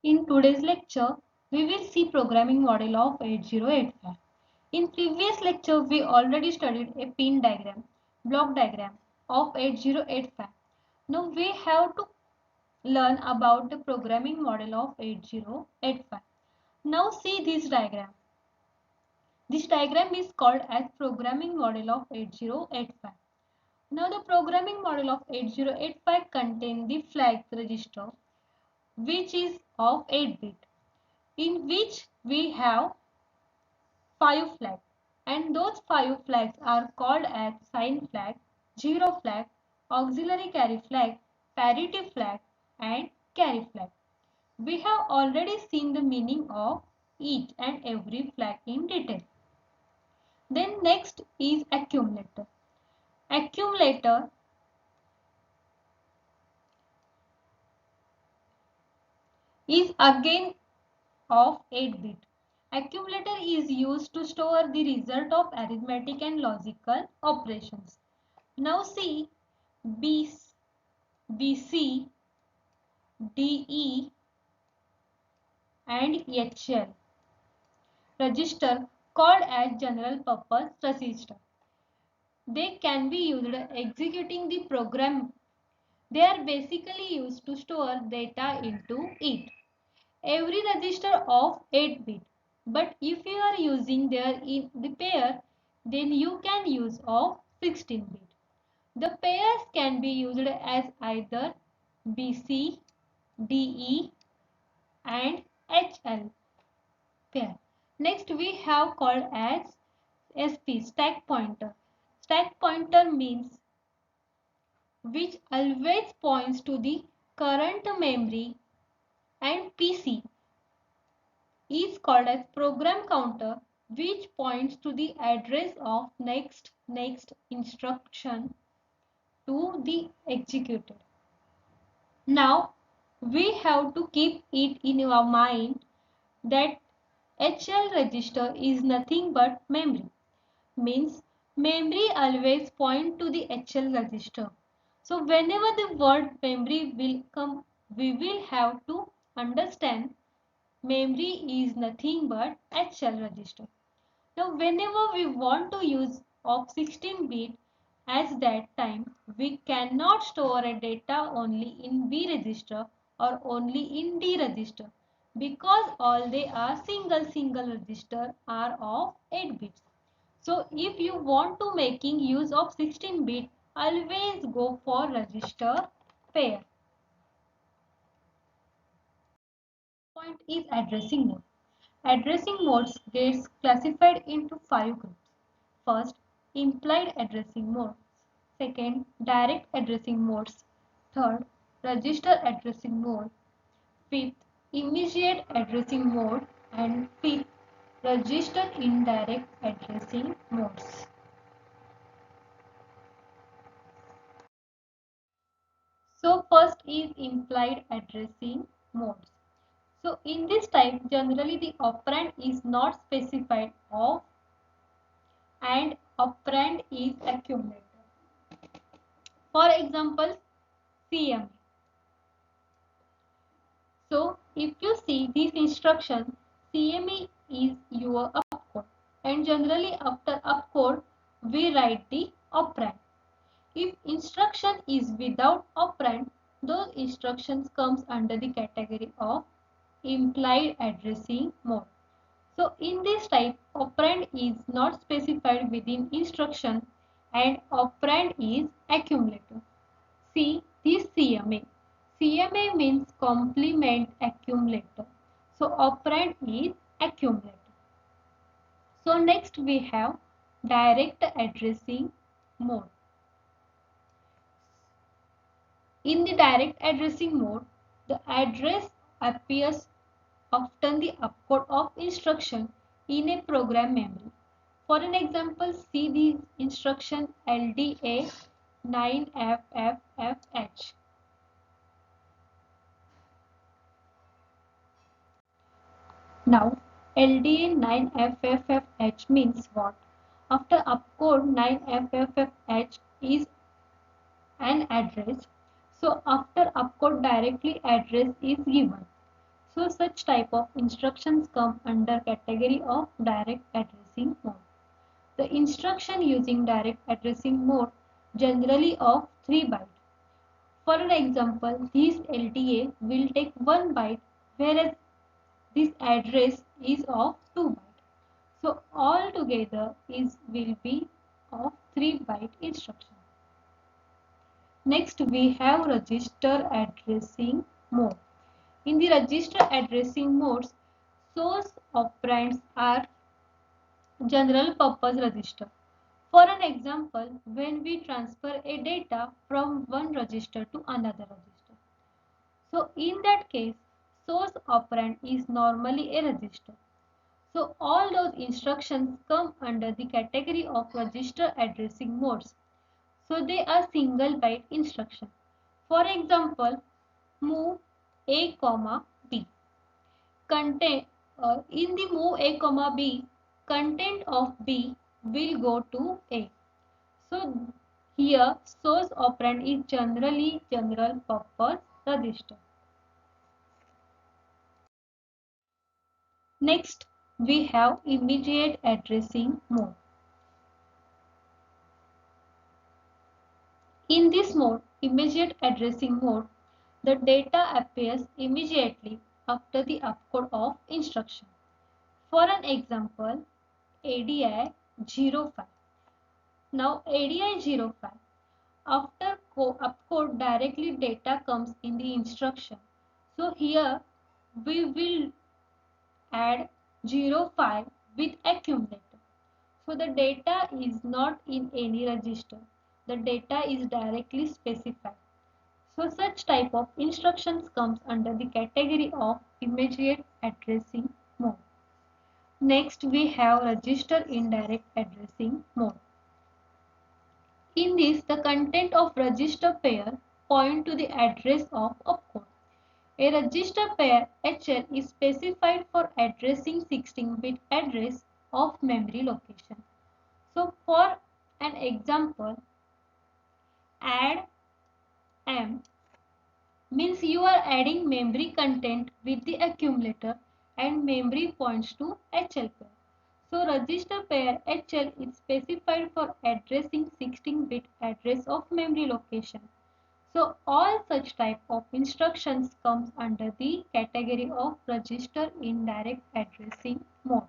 In today's lecture, we will see programming model of 8085. In previous lecture, we already studied a pin diagram, block diagram of 8085. Now we have to learn about the programming model of 8085. Now see this diagram. This diagram is called as programming model of 8085. Now the programming model of 8085 contains the flag register which is of 8 bit, in which we have 5 flags, and those 5 flags are called as sign flag, zero flag, auxiliary carry flag, parity flag and carry flag. We have already seen the meaning of each and every flag in detail. Then next is accumulator. Accumulator is again of 8 bit. Accumulator is used to store the result of arithmetic and logical operations. Now see B, BC, DE and HL register called as general purpose register. They can be used executing the program. They are basically used to store data into it. Every register of 8 bit, but if you are using their in the pair, then you can use of 16 bit. The pairs can be used as either BC, DE and HL pair. Next we have called as SP, stack pointer. Stack pointer means which always points to the current memory, and PC is called as program counter, which points to the address of next instruction to the executed. Now we have to keep it in our mind that HL register is nothing but memory. Means memory always point to the HL register. So whenever the word memory will come, we will have to understand memory is nothing but HL register. Now whenever we want to use of 16 bit, at that time we cannot store a data only in B register or only in D register, because all they are single register are of 8 bits. So if you want to making use of 16 bit, always go for register pair. Point is addressing mode. Addressing modes gets classified into 5 groups. First, implied addressing modes. Second, direct addressing modes. Third, register addressing mode. Fifth, immediate addressing mode. And fifth, register indirect addressing modes. So first is implied addressing modes. So in this type, generally the operand is not specified of and operand is accumulated. For example, CMA. So if you see this instruction, CMA is your opcode, and generally after opcode we write the operand. If instruction is without operand, those instructions comes under the category of implied addressing mode. So in this type, operand is not specified within instruction and operand is accumulator. See this CMA. CMA means complement accumulator. So operand is accumulator. So next we have direct addressing mode. In the direct addressing mode, the address appears often the opcode of instruction in a program memory. For an example, see the instruction LDA 9FFFH. Now, LDA 9FFFH means what? After opcode 9FFFH is an address. So after opcode directly address is given. So such type of instructions come under category of direct addressing mode. The instruction using direct addressing mode generally of 3 bytes. For an example, this LDA will take 1 byte whereas this address is of 2 bytes. So altogether is will be of 3 byte instruction. Next we have register addressing mode. In the register addressing modes, source operands are general purpose register. For an example, when we transfer a data from one register to another register. So in that case, source operand is normally a register. So all those instructions come under the category of register addressing modes. So they are single byte instruction. For example, move A, B. Content in the move A, B, content of B will go to A. So here source operand is generally general purpose register. Next we have immediate addressing mode. In this mode, immediate addressing mode, the data appears immediately after the opcode of instruction. For an example, ADI 05. Now ADI 05. After opcode directly data comes in the instruction. So here we will add 05 with accumulator. So the data is not in any register. The data is directly specified. So such type of instructions comes under the category of immediate addressing mode. Next we have register indirect addressing mode. In this, the content of register pair point to the address of opcode. A register pair HL is specified for addressing 16-bit address of memory location. So for an example, add M means you are adding memory content with the accumulator and memory points to HL pair. So register pair HL is specified for addressing 16-bit address of memory location. So all such type of instructions comes under the category of register indirect addressing mode.